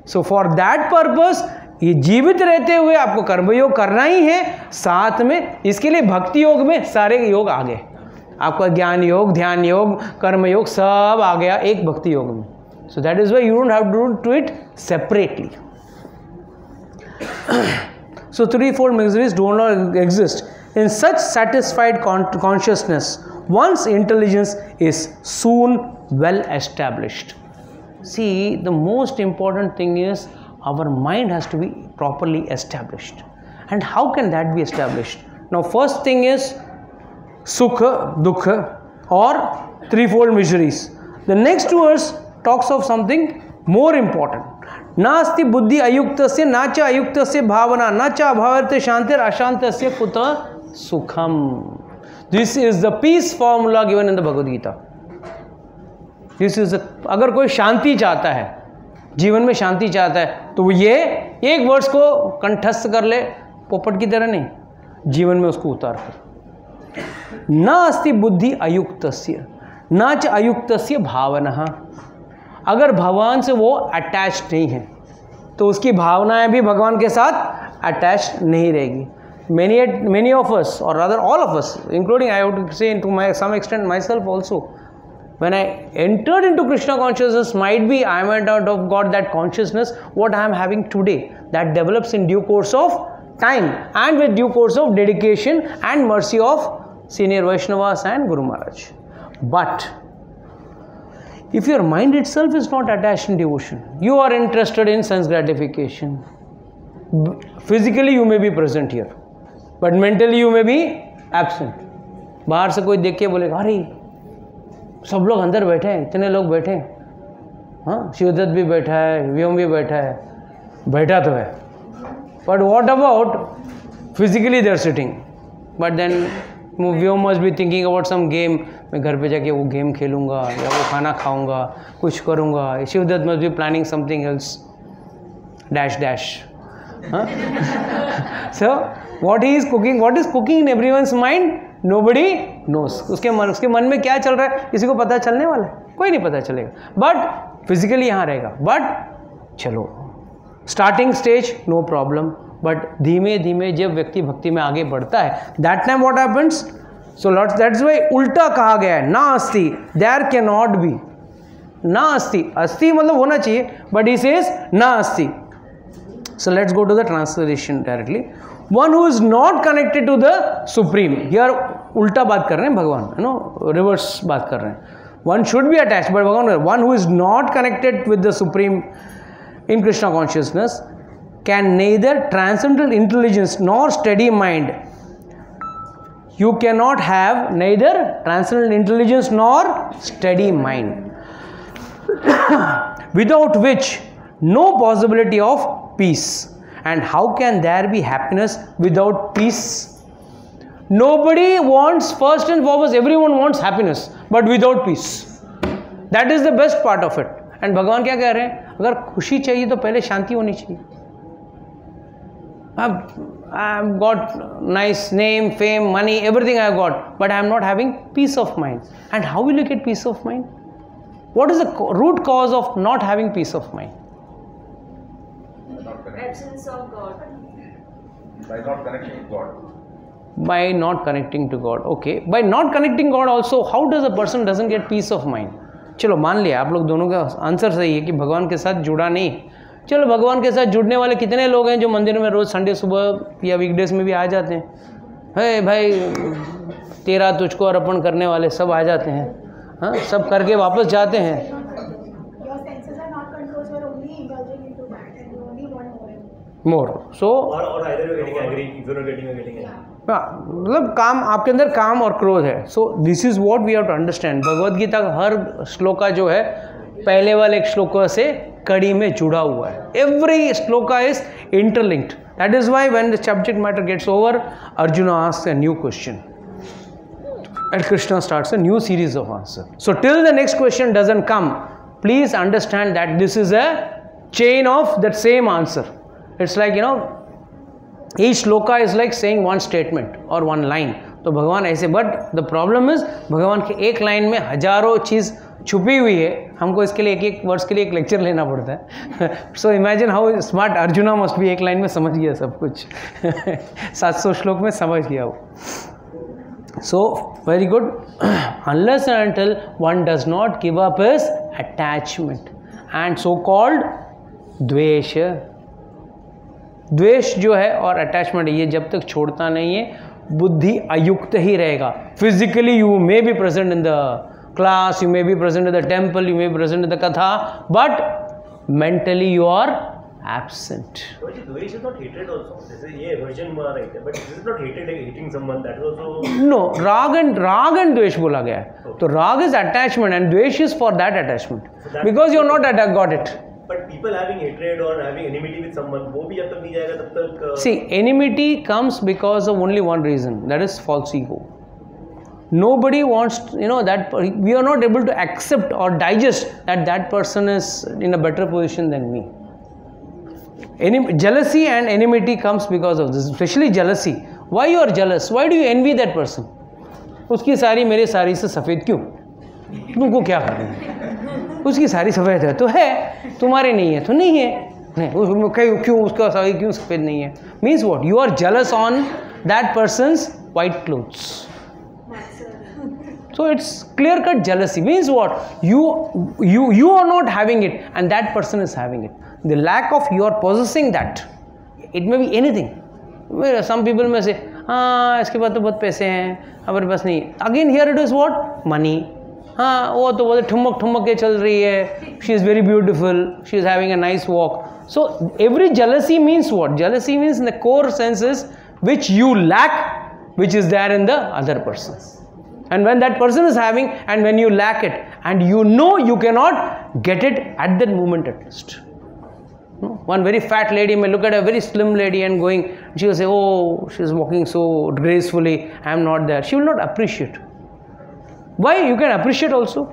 So for that purpose ये जीवित रहते हुए आपको कर्मयोग करना ही है. साथ में इसके लिए भक्ति योग में सारे योग आ गए. आपका ज्ञान योग, ध्यान योग, कर्म योग सब आ गया एक भक्ति योग में. So that is why you don't have to do it separately. So threefold miseries do not exist. In such satisfied consciousness, one's intelligence is soon well established. See, the most important thing is our mind has to be properly established. And how can that be established? Now, first thing is sukha, dukha or threefold miseries. The next verse talks of something more important. नास्ति बुद्धि अयुक्तस्य न च अयुक्तस्य भावना न च अभावस्य शांतिर अशांतस्य कुतः सुखम. This is the peace formula given in the Bhagavad Gita. This is अगर कोई शांति चाहता है, जीवन में शांति चाहता है, तो वो ये एक वर्ड्स को कंठस्थ कर ले, पोपट की तरह नहीं, जीवन में उसको उतार कर. न अस्ति बुद्धि अयुक्तस्य. न च अयुक्तस्य भावना, अगर भगवान से वो अटैच्ड नहीं है तो उसकी भावनाएं भी भगवान के साथ अटैच्ड नहीं रहेगी. Many of us, or rather all of us, including I would say to some extent myself also, when I entered into Krishna consciousness, might be I went out of God, that consciousness what I am having today, that develops in due course of time and with due course of dedication and mercy of senior Vaishnavas and Guru Maharaj. But if your mind itself is not attached in devotion, you are interested in sense gratification. Physically you may be present here, but mentally you may be absent. बाहर से कोई देख के बोलेगा अरे सब लोग अंदर बैठे हैं, इतने लोग बैठे हैं, हाँ शिवदत्त भी बैठा है, व्योम भी बैठा है, बैठा तो है, but what about physically they are sitting, but then Vyom must be thinking about some game, मैं घर पे जाके वो गेम खेलूँगा या वो खाना खाऊँगा, कुछ करूँगा. Shivdatt must be planning something else, dash dash. So what he is cooking, what is cooking in everyone's mind, nobody knows. उसके मन में क्या चल रहा है किसी को पता चलने वाला है? कोई नहीं पता चलेगा. बट फिजिकली यहाँ रहेगा. बट चलो starting stage no problem, but धीमे धीमे जब व्यक्ति भक्ति में आगे बढ़ता है, that time what happens. So that's why उल्टा कहा गया है, ना अस्ति, देयर कैन नॉट बी. ना अस्ति, अस्ति मतलब होना चाहिए, बट ही सेज ना अस्ति. So let's go to the translation directly. One who is not connected to the supreme. Here उल्टा बात कर रहे हैं भगवान, you know, reverse बात कर रहे हैं. One should be attached, but भगवान, one who is not connected with the supreme in Krishna consciousness can neither transcendental intelligence nor steady mind. You cannot have neither transcendental intelligence nor steady mind, without which no possibility of peace. And how can there be happiness without peace? Nobody wants, first and foremost, everyone wants happiness, but without peace. That is the best part of it. And भगवान क्या कह रहे हैं, अगर खुशी चाहिए तो पहले शांति होनी चाहिए. I've got nice name, fame, money, everything I've got, but I'm not having peace of mind. And how will you get peace of mind? What is the root cause of not having peace of mind? Absence of God. By not connecting to God. By not connecting to God. Okay. By not connecting God also, how does a person doesn't get peace of mind? चलो मान लिया आप लोग दोनों का answer सही है कि भगवान के साथ जुड़ा नहीं. चलो भगवान के साथ जुड़ने वाले कितने लोग हैं जो मंदिर में रोज संडे सुबह या वीकडेज में भी आ जाते हैं. हे भाई तेरा तुझको अर्पण करने वाले सब आ जाते हैं, हाँ सब करके वापस जाते हैं. मोर सो or either you're getting angry, if you're not getting, you're getting angry. मतलब काम आपके अंदर काम और क्रोध है. So this is what we have to understand. Bhagavad Gita का हर श्लोका जो है पहले वाले एक श्लोका से कड़ी में जुड़ा हुआ है. Every shloka is interlinked. That is why when the subject matter gets over, Arjun asks a new question and Krishna starts a new series of answers. So till the next question doesn't come, please understand that this is a chain of that same answer. It's like, you know, each shloka is like saying one statement or one line. तो भगवान ऐसे, but the problem is भगवान के एक line में हजारों चीज़ छुपी हुई है. हमको इसके लिए एक एक वर्ष के लिए एक लेक्चर लेना पड़ता है. So imagine how smart arjuna must be. एक लाइन में समझ गया सब कुछ. 700 श्लोक में समझ गया वो. So very good. Unless and until one does not give up his attachment and so called द्वेष. द्वेष जो है और अटैचमेंट ये जब तक छोड़ता नहीं है, बुद्धि अयुक्त ही रहेगा. Physically you may be present in the class, you may be present in the temple, you may be present in the katha, but mentally you are absent. Dvesh is not hatred also. This is ये aversion right है, but this is not hatred like hating someone. That is also No, राग and द्वेष बोला गया है. तो राग is attachment and द्वेष is for that attachment. Because you are not got it. But people having hatred or having enmity with someone, वो भी जब तक नहीं जाएगा तब तक. See, enmity comes because of only one reason, that is false ego. Nobody wants, you know, that we are not able to accept or digest that person is in a better position than me. Jealousy and enmity comes because of this, especially jealousy. Why you are jealous? Why do you envy that person? उसकी साड़ी मेरे साड़ी से सफ़ेद क्यों? तुमको क्या करना है? उसकी सारी सफ़ेद है तो है, तुम्हारे नहीं है तो नहीं है। नहीं क्यों उसका सारी क्यों सफ़ेद नहीं है? Means what? You are jealous on that person's white clothes. So it's clear cut jealousy. Means what? You are not having it and that person is having it. The lack of you are possessing that. It may be anything. Some people may say, हाँ इसके पास तो बहुत पैसे हैं, हमारे पास नहीं. Again here it is what? Money. हाँ वो तो बहुत ठुमक के चल रही है. She is very beautiful. She is having a nice walk. So every jealousy means what? Jealousy means in the core senses which you lack, which is there in the other person. And when that person is having and when you lack it and you know you cannot get it at that moment at least. One very fat lady may look at a very slim lady and going, she will say, oh, she is walking so gracefully, I am not there. She will not appreciate. Why? You can appreciate also.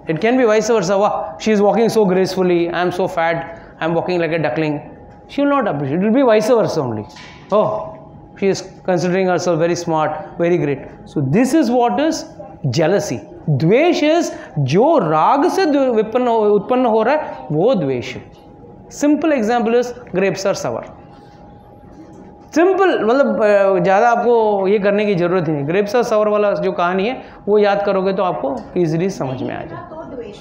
It can be vice versa. Wow, she is walking so gracefully, I am so fat, I am walking like a duckling. She will not appreciate. It will be vice versa only. Oh, she is considering herself very smart, very great. So this is what is jealousy. द्वेष is जो राग से उत्पन्न हो रहा है वो द्वेष है. Simple example is grapes are sour. Simple, मतलब ज़्यादा आपको ये करने की ज़रूरत ही नहीं. grapes are sour वाला जो कहानी है वो याद करोगे तो आपको easily समझ में आ जाए.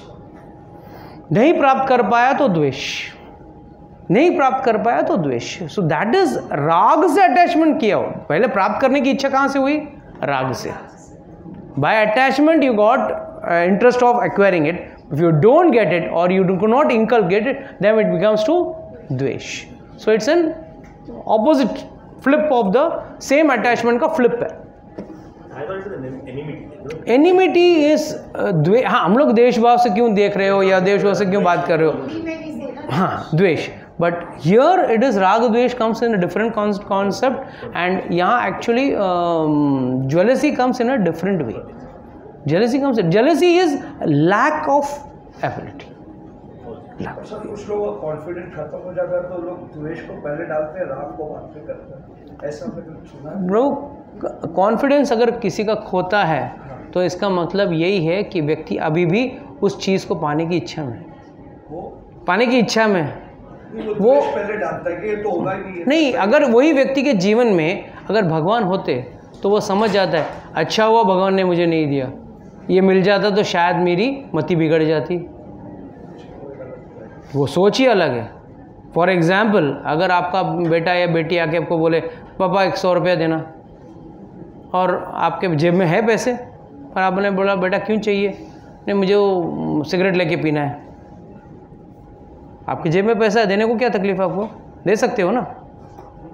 नहीं प्राप्त कर पाया तो द्वेष, नहीं प्राप्त कर पाया तो द्वेष. सो दैट इज राग से अटैचमेंट किया हो. पहले प्राप्त करने की इच्छा कहाँ से हुई? राग से. By attachment you got interest of acquiring it. If you don't get it और you do not inculcate it then it becomes to द्वेष. So it's an opposite flip of the same attachment का flip है. Enmity is द्वेष. हाँ, हम लोग द्वेष भाव से क्यों देख रहे हो या द्वेष भाव से क्यों बात कर रहे हो? हाँ, द्वेष. But here it is Raga Dvesh comes in a different concept, and यहाँ actually jealousy comes in a different way. Jealousy is lack of ability. कुछ लोग कॉन्फिडेंट खत्म हो जाता है तो लोग द्वेष को पहले डालते हैं, राग को बाद में करते हैं. ऐसा मैंने सुना है. ब्रो, कॉन्फिडेंस अगर किसी का खोता है तो इसका मतलब यही है कि व्यक्ति अभी भी उस चीज़ को पाने की इच्छा में, वो पहले डालता है कि ये तो होगा ही नहीं. अगर वही व्यक्ति के जीवन में अगर भगवान होते तो वो समझ जाता है, अच्छा हुआ भगवान ने मुझे नहीं दिया, ये मिल जाता तो शायद मेरी मति बिगड़ जाती. वो सोच ही अलग है. फॉर एग्जाम्पल, अगर आपका बेटा या बेटी आके आपको बोले पापा 100 रुपया देना, और आपके जेब में है पैसे, और आपने बोला बेटा क्यों चाहिए? नहीं, मुझे वो सिगरेट लेके पीना है. आपकी जेब में पैसा है, देने को क्या तकलीफ है? आपको दे सकते हो ना.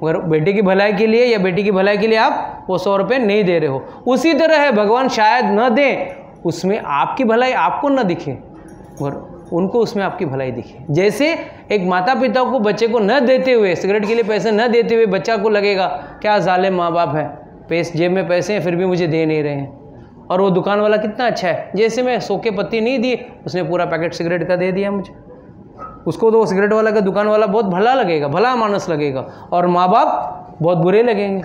अगर बेटे की भलाई के लिए या बेटी की भलाई के लिए आप वो 100 रुपये नहीं दे रहे हो. उसी तरह है, भगवान शायद न दें, उसमें आपकी भलाई आपको न दिखे और उनको उसमें आपकी भलाई दिखे. जैसे एक माता पिता को बच्चे को न देते हुए, सिगरेट के लिए पैसे न देते हुए बच्चा को लगेगा क्या जालिम माँ बाप है, जेब में पैसे हैं फिर भी मुझे दे नहीं रहे हैं. और वो दुकान वाला कितना अच्छा है, जैसे मैं 100 के पत्ती नहीं दिए, उसने पूरा पैकेट सिगरेट का दे दिया मुझे. उसको तो सिगरेट वाला का दुकान वाला बहुत भला लगेगा, भला मानस लगेगा, और माँ बाप बहुत बुरे लगेंगे.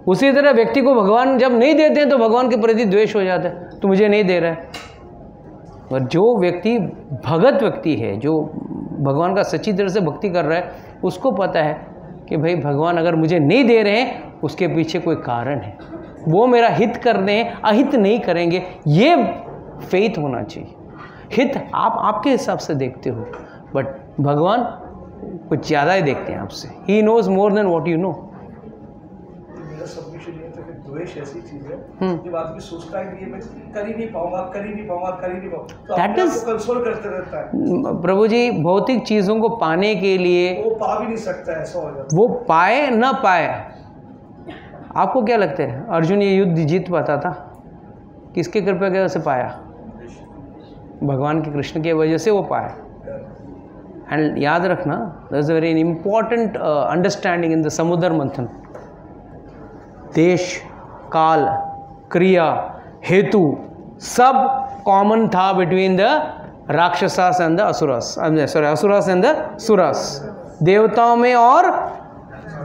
उसी तरह व्यक्ति को भगवान जब नहीं देते हैं तो भगवान के प्रति द्वेष हो जाता है, तो मुझे नहीं दे रहा है. और जो व्यक्ति भगत व्यक्ति है, जो भगवान का सच्ची तरह से भक्ति कर रहा है, उसको पता है कि भाई भगवान अगर मुझे नहीं दे रहे हैं उसके पीछे कोई कारण है, वो मेरा हित करने अहित नहीं करेंगे. ये फेथ होना चाहिए. हित आप आपके हिसाब से देखते हो, बट भगवान कुछ ज़्यादा ही देखते हैं आपसे. He knows more than what you know. मेरा सबमिशन ये था कि द्वेष ऐसी चीज है जब आदमी सोचता है कि ये मैं कर ही नहीं पाऊंगा, तो अपने आप को कंसोल करते रहता है. प्रभु जी, भौतिक चीज़ों को पाने के लिए वो पा भी नहीं सकता, ऐसा हो जाता. वो पाए ना पाए, आपको क्या लगता है अर्जुन ये युद्ध जीत पाता था? किसके कृपा के वजह से पाया? भगवान के कृष्ण की वजह से वो पाया. एंड याद रखना, that is a very important understanding in the Samudra Manthan. देश, काल, क्रिया, हेतु सब कॉमन था between the rakshasas and the asuras. Asuras and the suras. देवताओं में और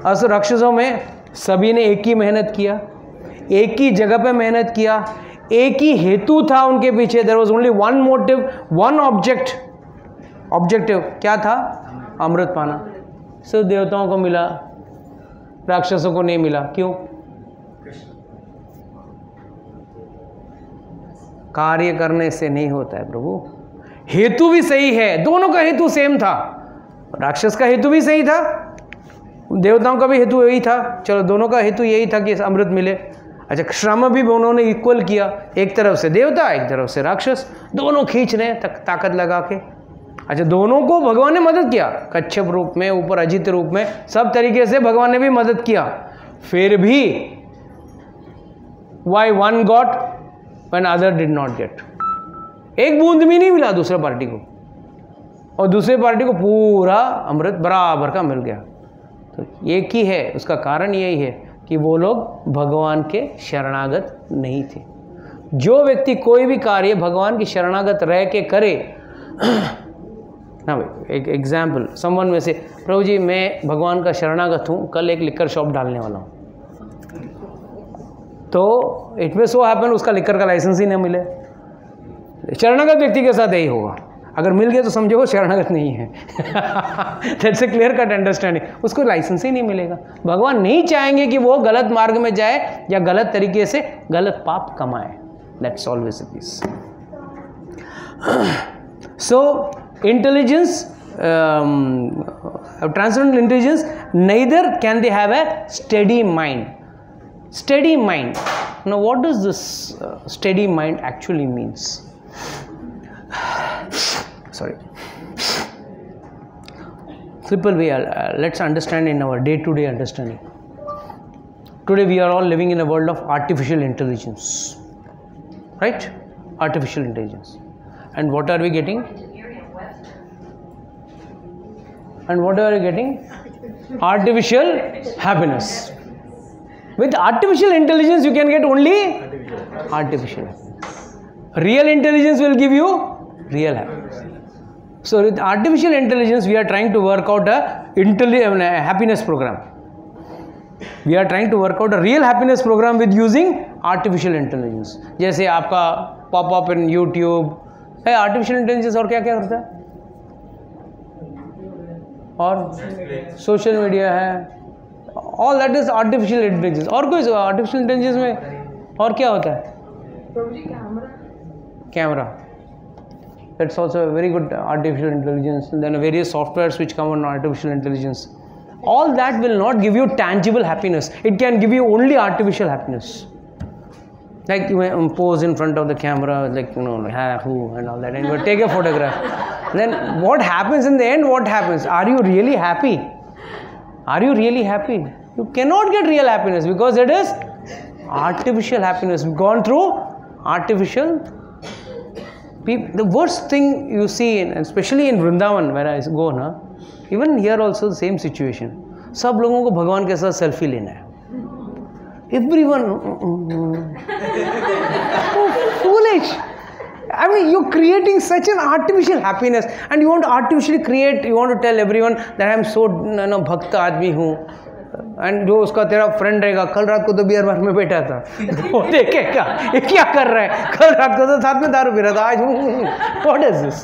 राक्षसों में सभी ने एक ही मेहनत किया, एक ही जगह पे मेहनत किया, एक ही हेतु था उनके पीछे, there was only one motive, one objective, क्या था? अमृत पाना। सिर्फ देवताओं को मिला, राक्षसों को नहीं मिला। क्यों? कार्य करने से नहीं होता है प्रभु, हेतु भी सही है, दोनों का हेतु सेम था, राक्षस का हेतु भी सही था, देवताओं का भी हेतु यही था, चलो दोनों का हेतु यही था कि अमृत मिले। अच्छा, श्रम भी उन्होंने इक्वल किया, एक तरफ से देवता एक तरफ से राक्षस, दोनों खींच रहे ताकत लगा के। अच्छा, दोनों को भगवान ने मदद किया, कच्छप रूप में, ऊपर अजित रूप में, सब तरीके से भगवान ने भी मदद किया। फिर भी why one got when other did not get? एक बूंद भी नहीं मिला दूसरे पार्टी को, और दूसरे पार्टी को पूरा अमृत बराबर का मिल गया। तो एक ही है, उसका कारण यही है कि वो लोग भगवान के शरणागत नहीं थे। जो व्यक्ति कोई भी कार्य भगवान की शरणागत रह के करे, ना भाई, एक एग्जाम्पल, समवन में से, प्रभु जी मैं भगवान का शरणागत हूँ, कल एक लिकर शॉप डालने वाला हूँ, तो इट में सो हैपन उसका लिकर का लाइसेंस ही नहीं मिले। शरणागत व्यक्ति के साथ यही होगा, अगर मिल गया तो समझो वो शरणागत नहीं है। That's a clear cut understanding, उसको लाइसेंस ही नहीं मिलेगा। भगवान नहीं चाहेंगे कि वो गलत मार्ग में जाए या गलत तरीके से गलत पाप कमाए। That's always the case. So intelligence, transcendental intelligence, neither can they have a steady mind. Steady mind. Now what does this steady mind actually means? Sorry. Simple way, let's understand in our day-to-day understanding. Today we are all living in a world of artificial intelligence, right? Artificial intelligence. And what are we getting? And what are we getting? Artificial happiness. With artificial intelligence you can get only artificial happiness. Real intelligence will give you real happiness. So with artificial intelligence we are trying to work out a happiness program. We are trying to work out a real happiness program with using artificial intelligence. जैसे आपका pop up in YouTube है artificial intelligence, और क्या क्या करता है, और social media है, all that is artificial intelligence. और कोई आर्टिफिशियल इंटेलिजेंस में और क्या होता है? Camera, that's also a very good artificial intelligence. And then various softwares which come on artificial intelligence. All that will not give you tangible happiness. It can give you only artificial happiness. Like you pose in front of the camera, like like, who and all that, and you take a photograph. Then what happens in the end? What happens? Are you really happy? Are you really happy? You cannot get real happiness because it is artificial happiness. We've gone through artificial. The worst thing you see, especially in Vrindavan where I go na, even here also the same situation. सब लोगों को भगवान के साथ selfie लेना है. Everyone, foolish. I mean, you're creating such an artificial happiness, and you want to artificially create. You want to tell everyone that I'm so भक्त आदमी हूँ. एंड जो उसका तेरा फ्रेंड रहेगा, कल रात को तो बियर बार में बैठा था, वो देखेगा ये क्या कर रहा है, कल रात को तो साथ में दारू पी रहा था, आज what is this?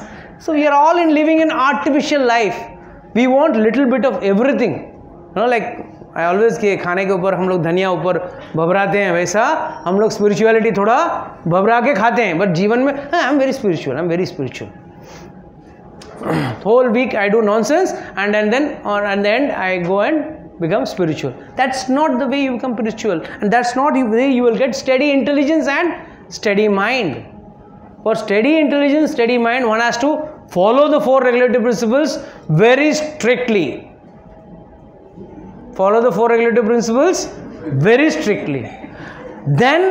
So we are all in living in artificial life. We want little bit of everything, like I always कि खाने के ऊपर हम लोग धनिया ऊपर भभराते हैं, वैसा हम लोग स्पिरिचुअलिटी थोड़ा भभरा के खाते हैं, बट जीवन में I am very spiritual, I am very spiritual. Whole week I do nonsense and then और at the end I go and become spiritual. That's not the way you become spiritual, and that's not the way you will get steady intelligence and steady mind. For steady intelligence, steady mind, one has to follow the 4 regulative principles very strictly. Follow the 4 regulative principles very strictly. Then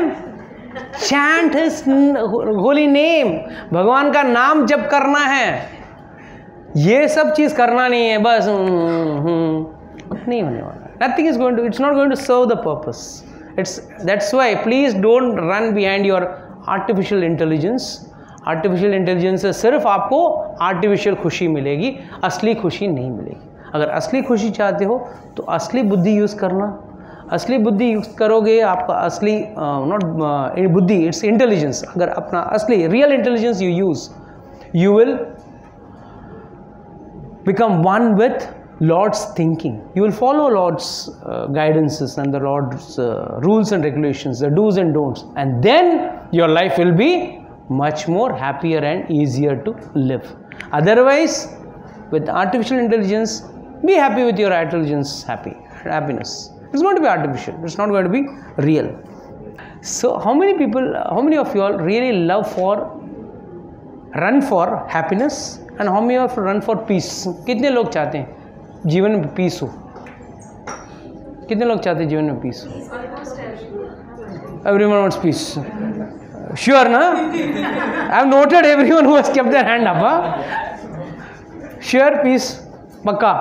chant his holy name. भगवान का नाम जप करना है. ये सब चीज करना नहीं है, बस नहीं होने वाला. Nothing is going to, it's not going to serve the purpose. That's why please don't run behind your artificial intelligence. Artificial intelligence से सिर्फ आपको artificial खुशी मिलेगी, असली खुशी नहीं मिलेगी. अगर असली खुशी चाहते हो तो असली बुद्धि यूज़ करना, असली बुद्धि यूज करोगे, आपका असली नॉट बुद्धि, इट्स इंटेलिजेंस, अगर अपना असली real intelligence you use, you will become one with Lord's thinking. You will follow Lord's guidances and the Lord's rules and regulations, the do's and don'ts, and then your life will be much more happier and easier to live. Otherwise, with artificial intelligence, be happy with your intelligence, happiness. It's going to be artificial. It's not going to be real. So, how many people, how many of you all really run for happiness? And how many of you run for peace? कितने लोग चाहते हैं जीवन में piece हो? कितने लोग चाहते हैं जीवन में पीस हो? Everyone wants peace. Sure ना? I have noted everyone who has kept their hand up. Sure, peace, पक्का.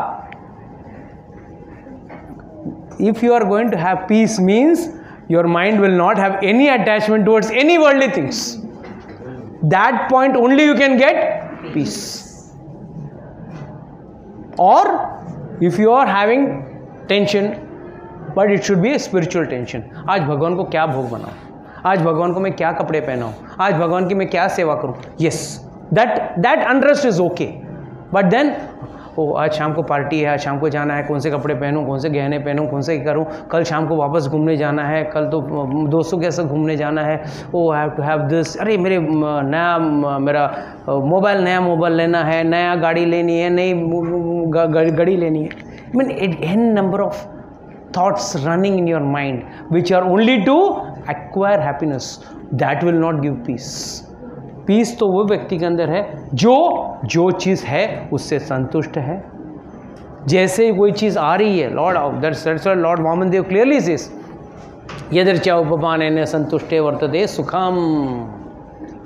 If you are going to have peace, means your mind will not have any attachment towards any worldly things. That point only you can get peace. Or if you are having tension, but it should be a spiritual tension. आज भगवान को क्या भोग बनाऊं, आज भगवान को मैं क्या कपड़े पहनाऊं, आज भगवान की मैं क्या सेवा करूं. Yes, that unrest is okay. But then आज शाम को पार्टी है, आज शाम को जाना है, कौन से कपड़े पहनूं, कौन से गहने पहनूं, कौन से करूं, कल शाम को वापस घूमने जाना है, कल तो दोस्तों के साथ घूमने जाना है, I have to have this, अरे मेरा नया मोबाइल लेना है, नया गाड़ी लेनी है, नई गाड़ी लेनी है. I mean, n number of thoughts running in your mind which are only to acquire happiness. That will not give peace. Peace तो वो व्यक्ति के अंदर है जो चीज़ है उससे संतुष्ट है. जैसे ही कोई चीज़ आ रही है, लॉर्ड वामनदेव क्लियरली सेज, यदर्च्या उपपानेन संतुष्टे वर्तते सुखम.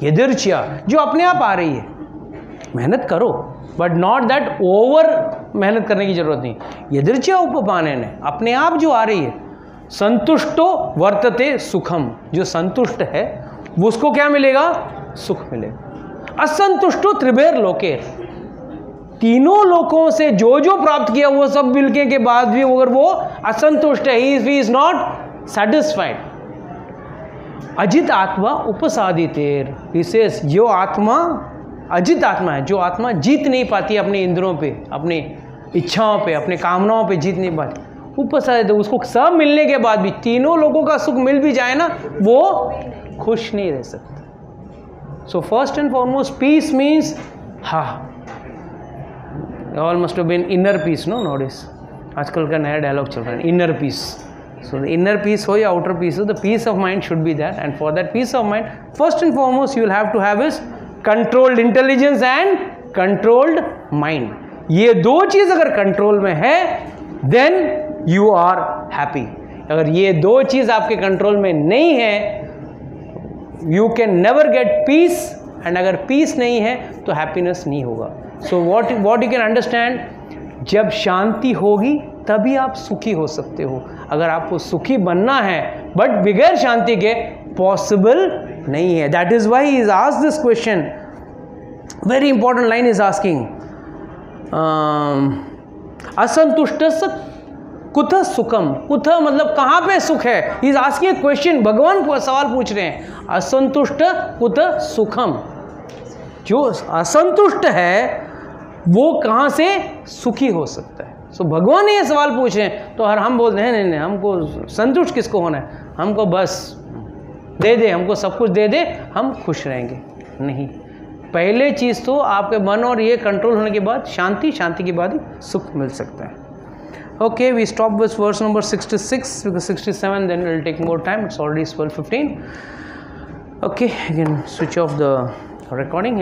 यदर्च्या जो अपने आप आ रही है, मेहनत करो, बट नॉट दैट ओवर मेहनत करने की जरूरत नहीं. यदर्च्या उपपानेन अपने आप जो आ रही है, संतुष्टो वर्तते सुखम, जो संतुष्ट है वो उसको क्या मिलेगा? सुख मिलेगा. असंतुष्टो त्रिभेर लोकेर, तीनों लोकों से जो प्राप्त किया वो सब मिलने के बाद भी अगर वो असंतुष्ट है, he is not satisfied. Ajit आत्मा उपसादितेर, विशेष जो आत्मा अजित आत्मा है, जो आत्मा जीत नहीं पाती अपने इंद्रियों पे, अपने इच्छाओं पे, अपने कामनाओं पे जीत नहीं पाती, उपसादित, उसको सब मिलने के बाद भी, तीनों लोगों का सुख मिल भी जाए ना, वो खुश नहीं रह सकता. So first and foremost, peace means, all must have been inner peace, no, nowadays. आजकल का नया डायलॉग चल रहा है, inner peace. So the inner peace हो या outer peace हो, the peace of mind should be there. And for that peace of mind, first and foremost, you will have to have is controlled intelligence and controlled mind. ये दो चीज़ अगर control में है, then you are happy. अगर ये दो चीज़ आपके control में नहीं है, you can never get peace. and अगर peace नहीं है तो happiness नहीं होगा. so what you can understand, जब शांति होगी तभी आप सुखी हो सकते हो. अगर आपको सुखी बनना है बट बगैर शांति के पॉसिबल नहीं है. that is why he is asked this question. very important line is asking, असंतुष्टस्य कुतः सुखम. कुतः मतलब कहाँ पे सुख है. इज आस्किंग क्वेश्चन, भगवान को सवाल पूछ रहे हैं. असंतुष्ट कुतः सुखम, जो असंतुष्ट है वो कहाँ से सुखी हो सकता है. सो भगवान ये सवाल पूछ रहे हैं, तो हम बोलते हैं नहीं, हमको संतुष्ट किसको होना है, हमको बस दे दे, हमको सब कुछ दे दे, हम खुश रहेंगे. नहीं, पहले चीज़ तो आपके मन और ये कंट्रोल होने के बाद शांति के बाद ही सुख मिल सकता है. Okay, we stop with verse number 66 because 67 then it will take more time. It's already 12:15. Okay, you can switch off the recording.